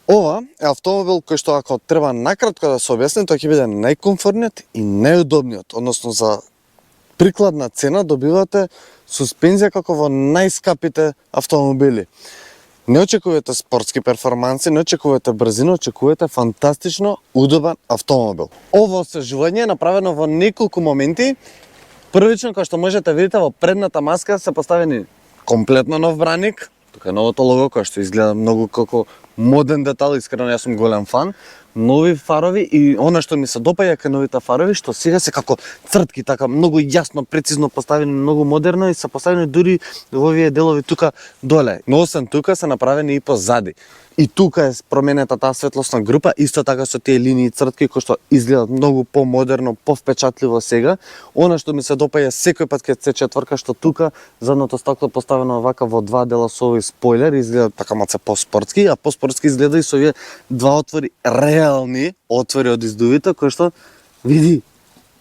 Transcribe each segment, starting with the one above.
Ова е автомобил кој што ако треба накратко да се објасни, тој ќе биде најкомфортниот и најудобниот, односно за прикладна цена добивате суспензија како во најскапите автомобили. Не очекувате спортски перформанси, не очекувате брзина, очекувате фантастично удобен автомобил. Ово освежување е направено во неколку моменти. Првично, кој што можете да видите, во предната маска се поставени комплетно нов браник. Тука е новото лого кој што изгледа многу како моден детал, искрено јас сум голем фан. Нови фарови и она што ми се допаѓа кај новите фарови, што сега се како цртки, така многу јасно, прецизно поставени, многу модерно и се поставени дури во овие делови тука доле. Но освен тука се направени и позади. И тука е променета таа светлосна група, исто така со тие линии цртки кои што изгледат многу помодерно, повпечатливо сега. Она што ми се допаѓа секој пат кај C4 што тука задното стакло поставено вака во два дела со овој спойлер, изгледа така малце поспортски, а поспортски изгледа и со овие два отвори, реални отвори од издувите кои што види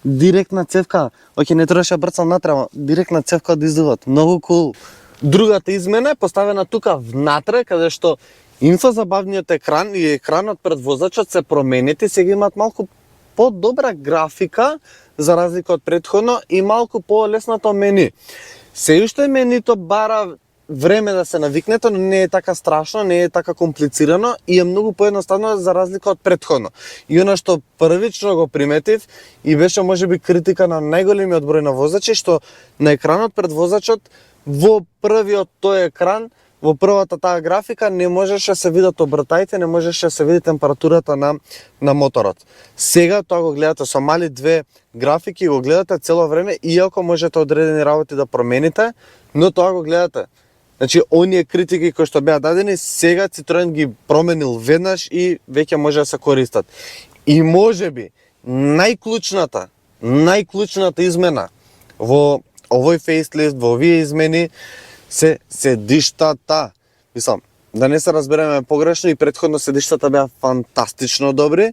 директна цевка. Оќе не требаше брцам натре, директна цевка од издувот. Многу кул. Другата измена е поставена тука внатре каде што инфозабавниот екран и екранот пред возачот се променети, сега имаат малку по-добра графика за разлика од претходно и малку по-лесното мени. Се уште менито бара време да се навикнете, но не е така страшно, не е така комплицирано и е многу поедноставно за разлика од претходно. И она што првично го приметив и беше можеби критика на најголемиот број на возачи, што на екранот пред возачот во првиот тој екран, во првата таа графика не можеше се видат обртаите, не можеше се види температурата на моторот. Сега тоа го гледате со мали две графики, го гледате цело време, иако можете одредени работи да промените, но тоа го гледате. Значи, оние критики кои што беа дадени, сега Citroen ги променил веднаш и веќе може да се користат. И можеби најклучната измена во овој фейслифт, во овие измени, се седиштата. Мислам, да не се разбереме погрешно, и претходно седиштата беа фантастично добри,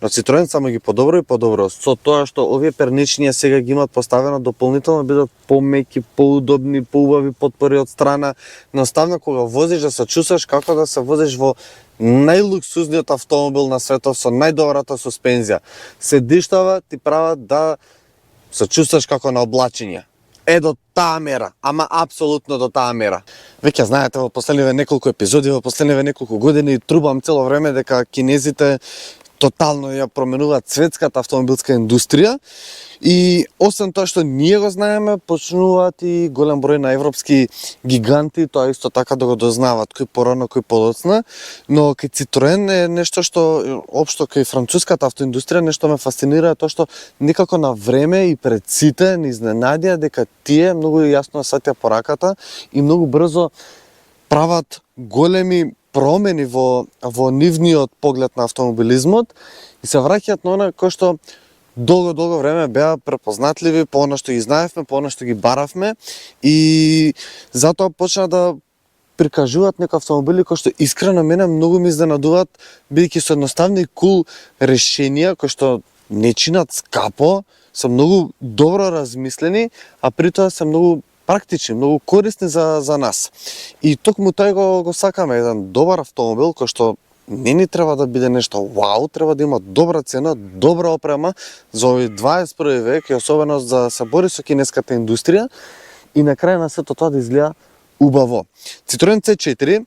но Citroen само ги подобро и подобро. Со тоа што овие перничња сега ги имат поставено дополнително, бидат помеки, поудобни, поубави подпори од страна. Наставно кога возиш да се чувстваш како да се возиш во најлуксузниот автомобил на светот со најдобрата суспензија. Седиштава ти прават да се чувстваш како на облачење. Е до таа мера, ама апсолутно до таа мера. Веќе знаете, во последниве неколку епизоди, во последниве неколку години трубам цело време дека кинезите тотално ја променуваат светската автомобилска индустрија и освен тоа што ние го знаеме, почнуваат и голем број на европски гиганти тоа исто така да го дознават, кој порано, кој подоцна, но кај Citroen е нешто што општо кај француската автоиндустрија нешто ме фасцинира, тоа што некако на време и пред сите не изненадија дека тие многу јасно саќа пораката и многу брзо прават големи промени во нивниот поглед на автомобилизмот и се враќаат на она кој што долго време беа препознатливи по она што ги знаевме, по она што ги баравме и затоа почна да прикажуваат некои автомобили кои што искрено мене многу ми изненадуваат, бидејќи се едноставни и кул решенија кои што не чинат скапо, се многу добро размислени, а при тоа се многу практични, многу корисни за нас. И токму тој го сакаме, еден добар автомобил кој што не ни треба да биде нешто вау, треба да има добра цена, добра опрема за овој 21 век и особено за се бори со кинеската индустрија и на крај на сето тоа да изгледа убаво. Citroen C4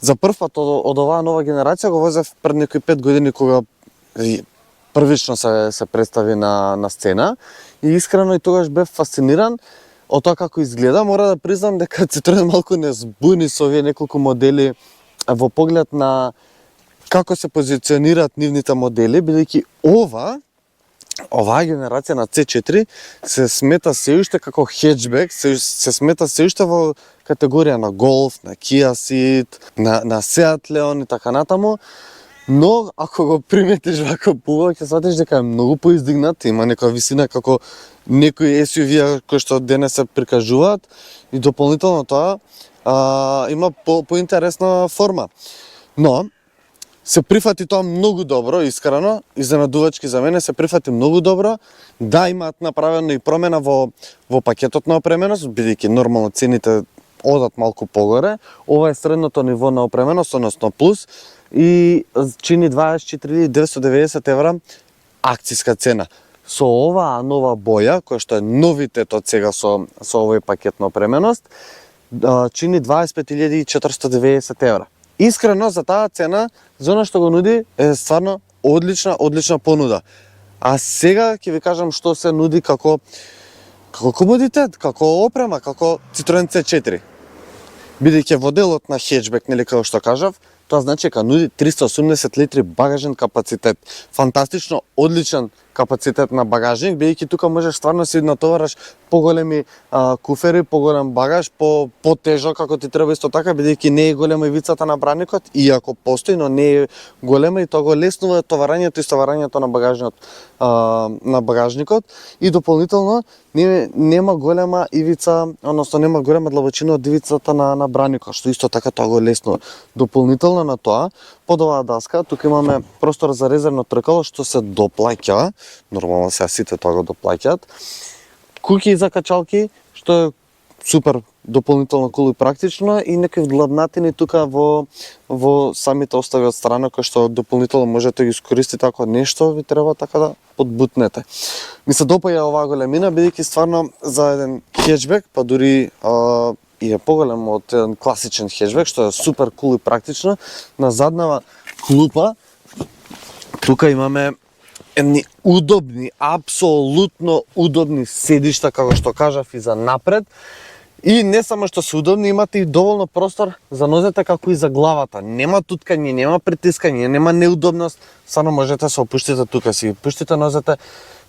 за прв пат од оваа нова генерација го возев пред некои 5 години кога првично се представи на сцена и искрено и тогаш бев фасциниран од тоа како изгледа. Мора да признам дека Citroen малку не збуни со овие неколку модели во поглед на како се позиционираат нивните модели, бидејќи оваа генерација на C4 се смета се уште како хетчбек, се смета се уште во категорија на Golf, на Kia Ceed, на Seat Leon и така натаму. Но ако го приметиш вако пува, ќе сватиш дека е многу поиздигнат, има некоја висина како некои SUV-а кои што денес се прикажуваат и дополнително тоа има поинтересна форма. Но се прифати тоа многу добро, искрено, изненадувачки за мене се прифати многу добро. Да, имаат направено и промена во пакетот на опременост, бидејќи нормално цените одат малку погоре. Ова е средното ниво на опременост, односно плюс, и чини 24.990 евра акциска цена. Со оваа нова боја, која што е новитет од сега со овој пакет на опременост, чини 25.490 евра. Искрено, за таа цена, за она што го нуди, е стварно одлична понуда. А сега ќе ви кажам што се нуди како комодитет, како опрема, како Citroen C4. Бидејќи во делот на хеджбек, нели како што кажав, тоа значи дека нуди 380 литри багажен капацитет. Фантастично, одличен капацитет на багажник, бидејќи тука можеш стварно си натовараш поголеми куфери, поголем багаж, потежок како ти треба исто така, бидејќи не е голема ивицата на браникот, иако постои, но не е голема и тоа го леснува товарањето и стоварањето на багажникот и дополнително нема голема ивица, односно нема голема длабочина од ивицата на браникот, што исто така тоа го леснува. Дополнително на тоа, под оваа даска, тука имаме простор за резервно тркало што се доплаќа, нормално сега сите тоа го доплаќаат. Куќи за качалки, што е супер дополнително кул и практично, и некои вдлабнатини тука во самите остави од страна, кои што дополнително можете да ги искористите ако нешто ви треба така да подбутнете. Ми се допаѓа оваа големина, бидејќи стварно за еден хеджбек, па дури и е поголем од еден класичен хеджбек, што е супер кул и практично. На заднава клупа тука имаме едни удобни, апсолутно удобни седишта, како што кажав, и за напред. И не само што се удобни, имате и доволно простор за нозете како и за главата. Нема туткање, нема притискање, нема неудобност. Само можете да се опуштите тука, си пуштите нозете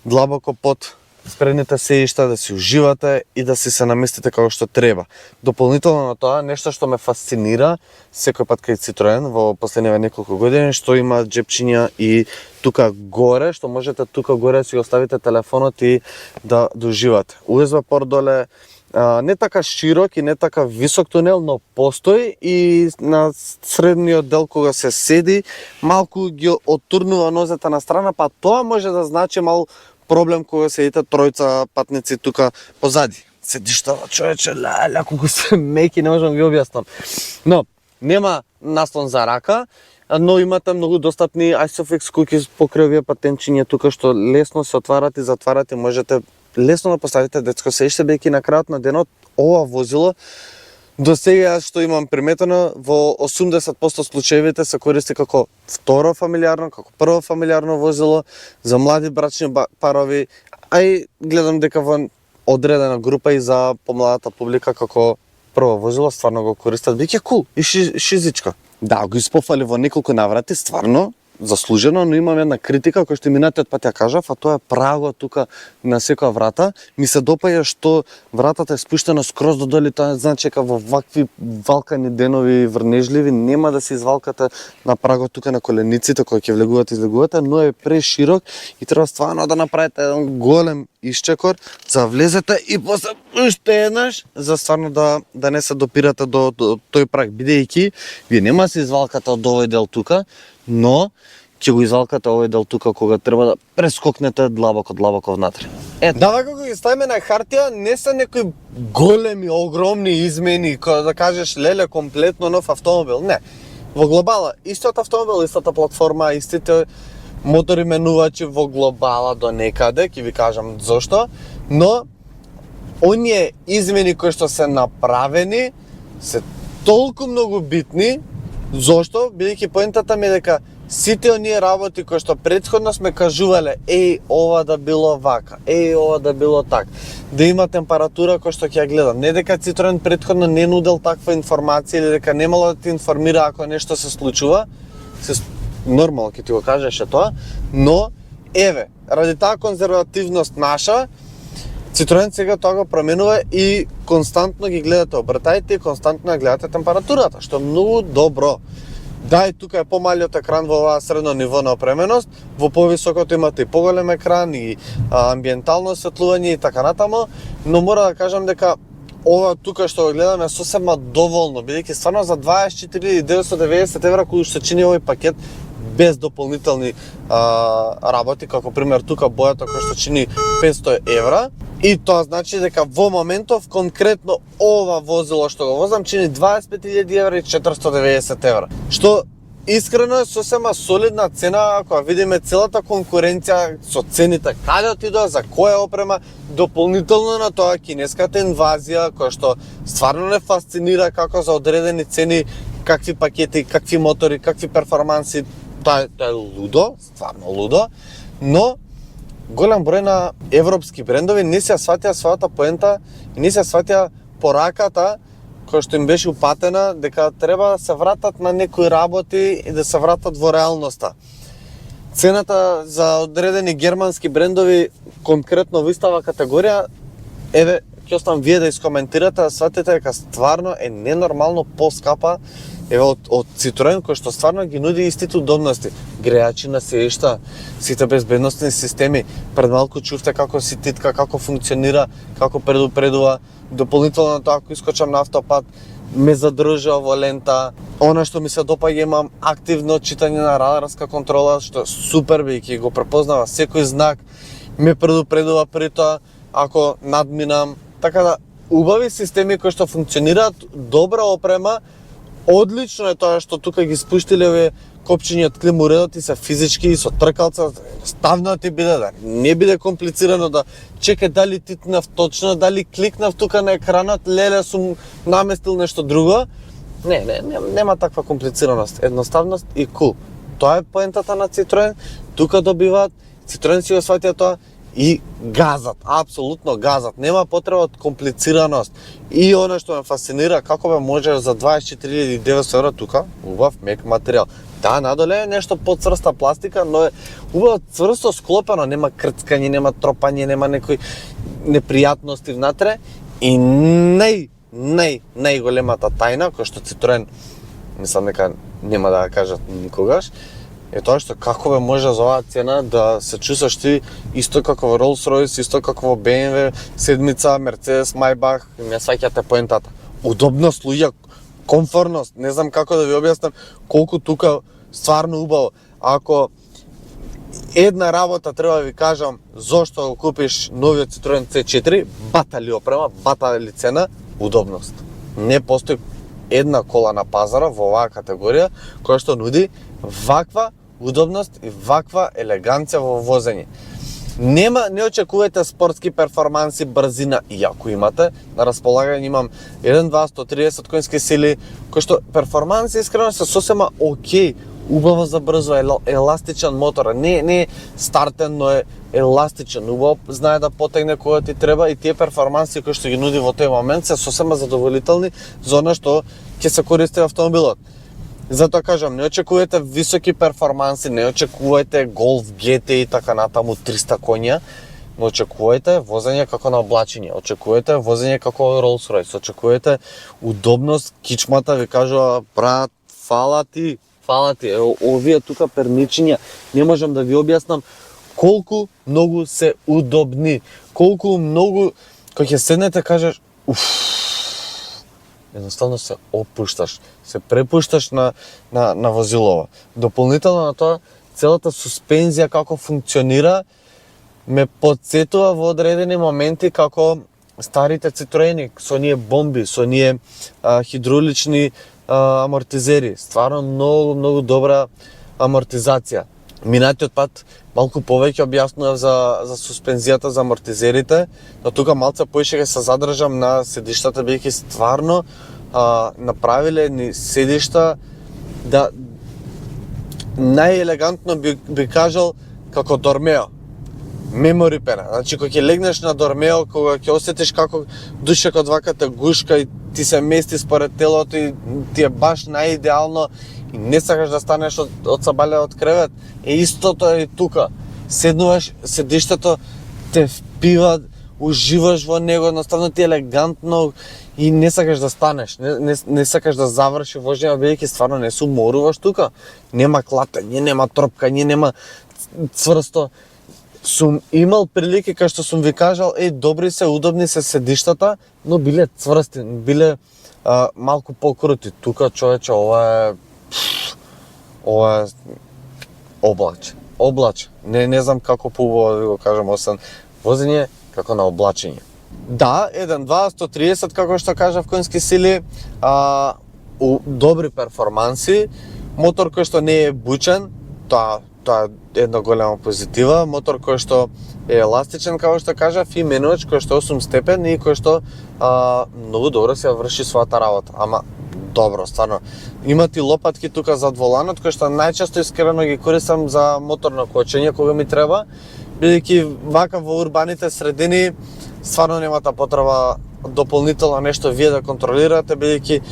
длабоко под спредните седишта, да си уживате и да си се наместите како што треба. Дополнително на тоа, нешто што ме фасцинира секој пат кај Citroen во последниве неколку години, што има джепчиња и тука горе, што можете тука горе да си оставите телефонот и да уживате. USB порт доле, не така широк и не така висок тунел, но постои и на средниот дел кога се седи, малку ги оттурнува нозете на страна, па тоа може да значи мал проблем кога седите тројца патници тука позади. Седиштава, човече, ля, колку се меки, не можам да ги објаснам. Но, нема наслон за рака, но имате многу достапни ISOFIX куќи покрај овие патенчиња тука што лесно се отварат и затварат и можете лесно да поставите детско седиште, бидејќи на крајот на денот ова возило до сега што имам приметено во 80% случаевите се користи како второ фамилиарно, како прво фамилиарно возило за млади брачни парови, а и гледам дека во одредена група и за помладата публика како прво возило стварно го користат, бидејќи кул и шизичка. Да, го испофали во неколку наврати, стварно заслужено, но имам една критика која што минатиот пат ја кажав, а тоа е прагот тука на секоја врата. Ми се допаѓа што вратата е спуштена скроз до доле, тоа значи дека во вакви валкани денови врнежливи нема да се извалкате на прагот тука на колениците кои ќе влегувате и излегувате, но е преширок и треба стварно да направите еден голем исчекор за влезете и после уште еднаш за стварно да не се допирате до тој праг, бидејќи вие нема да се извалкате од овој дел тука, но ќе го извалкате овој дел тука кога треба да прескокнете длабоко внатре. Да, кога ги ставиме на хартија, не се некои големи, огромни измени, кога да кажеш леле комплетно нов автомобил, не. Во глобала, истиот автомобил, истата платформа, истите мотори менувачи во глобала до некаде, ќе ви кажам зошто, но оние измени кои што се направени се толку многу битни. Зошто? Бидејќи поентата ми е дека сите оние работи кои што претходно сме кажувале, ова да било вака, ова да било так, да има температура кој што ќе ја гледам. Не дека Citroen претходно не нудел таква информација или дека немало да ти информира ако нешто се случува, нормално ќе ти го кажеше тоа, но еве, ради таа конзервативност наша, Citroen сега тоа го променува и константно ги гледате обртаите и константно ја гледате температурата, што е многу добро. Да, и тука е помалиот екран во оваа средно ниво на опременост, во повисокото имате и поголем екран и амбиентално осветлување и така натаму, но мора да кажам дека ова тука што го гледаме сосема доволно, бидејќи стварно за 24.990 евра кој што чини овој пакет без дополнителни работи, како пример тука бојата која што чини 500 евра, И тоа значи дека во моментов конкретно ова возило што го возам чини 25.000 евра и 490 евра. Што искрено е сосема солидна цена ако видиме целата конкуренција со цените каде отидоа, за која опрема, дополнително на тоа кинеската инвазија која што стварно не фасцинира како за одредени цени, какви пакети, какви мотори, какви перформанси, тоа е лудо, стварно лудо, но голем број на европски брендови не се сватија својата поента и не се сватија пораката која што им беше упатена дека треба да се вратат на некои работи и да се вратат во реалноста. Цената за одредени германски брендови конкретно во истава категорија, еве, ќе оставам вие да искоментирате, да сватите дека стварно е ненормално поскапа еве од Citroen кој што стварно ги нуди истите удобности. Грејачи на седишта, сите безбедносни системи, пред малку чувте како си титка, како функционира, како предупредува. Дополнително на тоа, ако искочам на автопат, ме задржува во лента. Она што ми се допаѓа, имам активно читање на радарска контрола, што е супер, бидејќи го препознава секој знак, ме предупредува при тоа ако надминам. Така да, убави системи кои што функционираат, добра опрема. Одлично е тоа што тука ги спуштиле овие копчиња од климуредот и се физички и со тркалца, ставно ти биде да не биде комплицирано да чекај дали титнав точно, дали кликнав тука на екранот, леле сум наместил нешто друго. Нема таква комплицираност, едноставност и кул. Тоа е поентата на Citroen, тука добиваат, Citroen си го сватија тоа и газат, апсолутно газат, нема потреба од комплицираност. И она што ме фасцинира, како бе може за 24.900 евра тука, убав мек материјал. Да, надоле е нешто подцврста пластика, но е убаво цврсто склопено, нема крцкање, нема тропање, нема некои непријатности внатре. И најголемата тајна, која што Citroen, мислам дека нема да ја кажат никогаш, е тоа што како бе може за оваа цена да се чувстваш ти исто како во Rolls-Royce, исто како во BMW, седмица, Mercedes, Maybach, ме сваќате поентата. Удобност, луѓе, комфорност, не знам како да ви објаснам колку тука стварно убаво. Ако една работа треба да ви кажам зошто го купиш новиот Citroen C4, батали опрема, батали цена, удобност. Не постои една кола на пазара во оваа категорија која што нуди ваква удобност и ваква елеганција во возење. Не очекувате спортски перформанси, брзина, и ако имате, на располагање имам 1.2 130 конски сили, кој што перформанси искрено се сосема окей, убаво забрзува, еластичен мотор, не стартен, но е еластичен, убаво знае да потегне кога ти треба и тие перформанси кои што ги нуди во тој момент се сосема задоволителни за она што ќе се користи автомобилот. Затоа кажам, не очекувате високи перформанси, не очекувате Golf GT и така натаму 300 коња, но очекувате возење како на облачиње, очекувате возење како Rolls-Royce, очекувате удобност, кичмата ви кажува, брат, фала ти, овие тука перничиња, не можам да ви објаснам колку многу се удобни, колку многу, кога ќе седнете кажеш, едноставно се опушташ, се препушташ на возилова. Дополнително на тоа, целата суспензија како функционира, ме подсетува во одредени моменти како старите Citroeni, со оние бомби, со оние хидравлични амортизери. Стварно многу добра амортизација. Минатиот пат малку повеќе објаснував за суспензијата, за амортизерите, но тука малце поише ќе се задржам на седиштата, бидејќи стварно направиле ни седишта да најелегантно би кажал како Dormeo. Memory пена. Значи кога ќе легнеш на Dormeo, кога ќе осетиш како душекот ваката гушка и ти се мести според телото и ти е баш најидеално и не сакаш да станеш од сабале од кревет, истото е и тука. Седнуваш, седиштето те впива, уживаш во него, едноставно ти е елегантно и не сакаш да станеш, не сакаш да заврши вожење, бидејќи стварно не се уморуваш тука. Нема клатење, нема тропкање, нема цврсто. Сум имал прилики, кај што сум ви кажал, добри се, удобни се седиштата, но биле цврсти, биле малку покрути. Тука, човече, ова е облаче. Не знам како поубаво да ви го кажам, освен возење како на облачење. Да, 1.2, 130, како што кажав, конски сили, добри перформанси, мотор кој што не е бучен, тоа е една голема позитива, мотор кој што е еластичен, како што кажав, и менувач кој што е 8 степен и кој што многу добро се врши својата работа. Ама добро, стварно. Има ти лопатки тука зад воланот, кој што најчесто искрено ги користам за моторно кочење кога ми треба, бидејќи вака во урбаните средини стварно немате потреба дополнително нешто вие да контролирате, бидејќи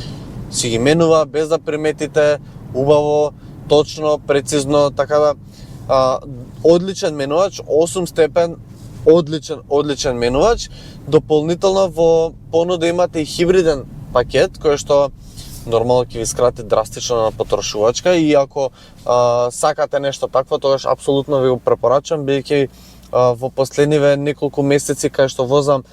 си ги менува без да приметите, убаво, точно, прецизно, така да одличен менувач, 8 степен, одличен менувач. Дополнително во понуда имате и хибриден пакет кој што нормално ќе ви скрати драстично на потрошувачка и ако сакате нешто такво, тогаш апсолутно ви го препорачам, бидејќи во последниве неколку месеци кај што возам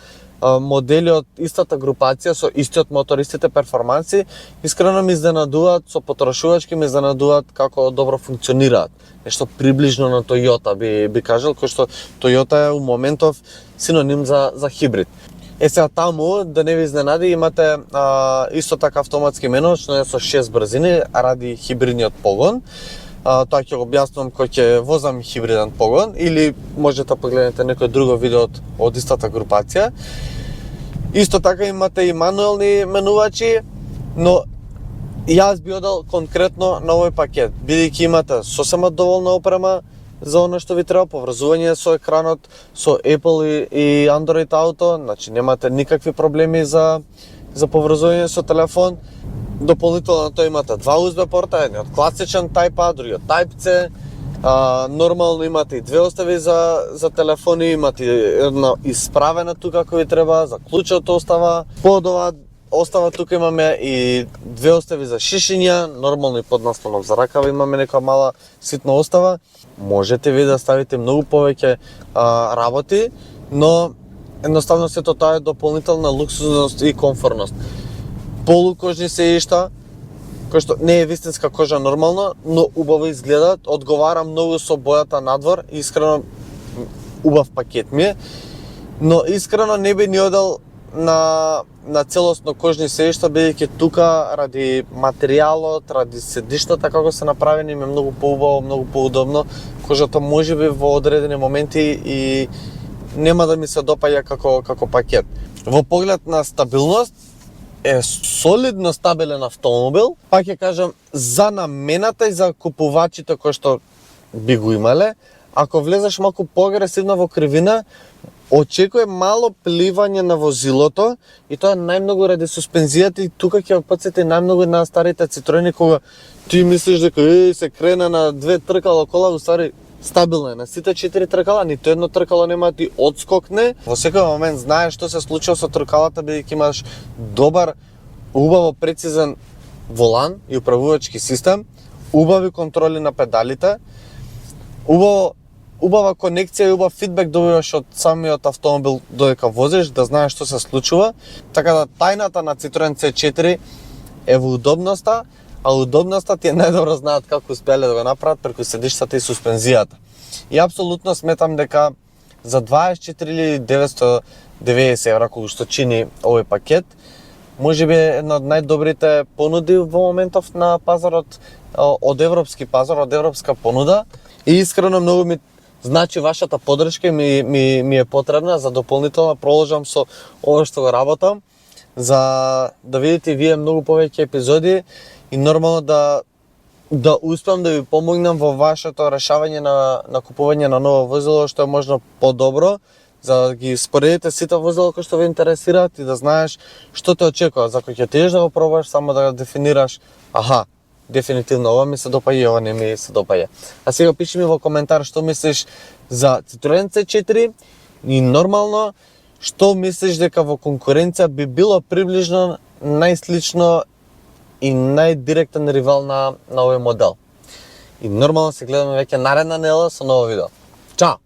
модели од истата групација со истиот мотор, истите перформанси, искрено ми изненадуваат со потрошувачки, ми изненадуваат како добро функционираат. Нешто приближно на Toyota би кажал, кој што Toyota е у моментов синоним за хибрид. Сега таму, да не ви изненади, имате исто така автоматски менувач, но е со 6 брзини, ради хибридниот погон. Тоа ќе го објаснувам кој ќе возам хибриден погон, или можете да погледнете некој друго видео од истата групација. Исто така имате и мануелни менувачи, но јас би одел конкретно на овој пакет, бидејќи имате сосема доволна опрема за оно што ви треба, поврзување со екранот, со Apple и Android Auto, значи немате никакви проблеми за поврзување со телефон. Дополнително на тоа имате два USB порта, едниот класичен Type-A, другиот Type-C. Нормално имате и две остави за телефони, имате една исправена тука ако ви треба, за клучот остава. Под ова остава тука имаме и две остави за шишиња, нормално и под наслонов за ракава имаме некоја мала ситна остава. Можете ви да ставите многу повеќе работи, но едноставно сето тоа е дополнителна луксузност и комфортност. Полукожни сеишта, кој што не е вистинска кожа нормално, но убаво изгледаат, одговара многу со бојата надвор, искрено убав пакет ми е, но искрено не би ни одел на целосно кожни сеишта, бидејќи тука ради материјалот, ради седиштата како се направени, ми е многу поубаво, многу поудобно. Кожата можеби во одредени моменти и нема да ми се допаѓа како пакет. Во поглед на стабилност, е солидно стабилен автомобил, пак ќе кажам, за намената и за купувачите кои што би го имале. Ако влезеш малку поагресивно во кривина, очекуе мало пливање на возилото и тоа најмногу ради суспензијата, и тука ќе подсети најмногу на старите Citroени, кога ти мислиш дека се крена на две тркала кола, уствари стабилно е на сите 4 тркала, ниту едно тркало нема ти одскокне. Во секој момент знаеш што се случува со тркалата, бидејќи имаш добар, убаво прецизен волан и управувачки систем, убави контроли на педалите, убава конекција и убав фидбек добиваш од самиот автомобил додека возиш, да знаеш што се случува. Така да тајната на Citroen C4 е во удобноста, а удобноста ти е најдобро знаат како успеале да го направат преку седиштата и суспензијата. И апсолутно сметам дека за 24.990 евра, колку што чини овој пакет, можеби е една од најдобрите понуди во моментов на пазарот, од европски пазар, од европска понуда. И искрено многу ми значи вашата поддршка, ми е потребна за дополнително проложам со ова што го работам, за да видите вие многу повеќе епизоди и нормално да успеам да ви помогнам во вашето решавање на купување на ново возило што е можно подобро, за да ги споредите сите возила кои што ве интересираат и да знаеш што те очекува. За кој ќе тежеш да го пробаш, само да дефинираш, дефинитивно ова ми се допаѓа и ова не ми се допаѓа. А сега пиши ми во коментар што мислиш за Citroen C4 и нормално што мислиш дека во конкуренција би било приближно најслично и најдиректен ривал на овој модел. И нормално се гледаме веќе наредна недела со ново видео. Чао!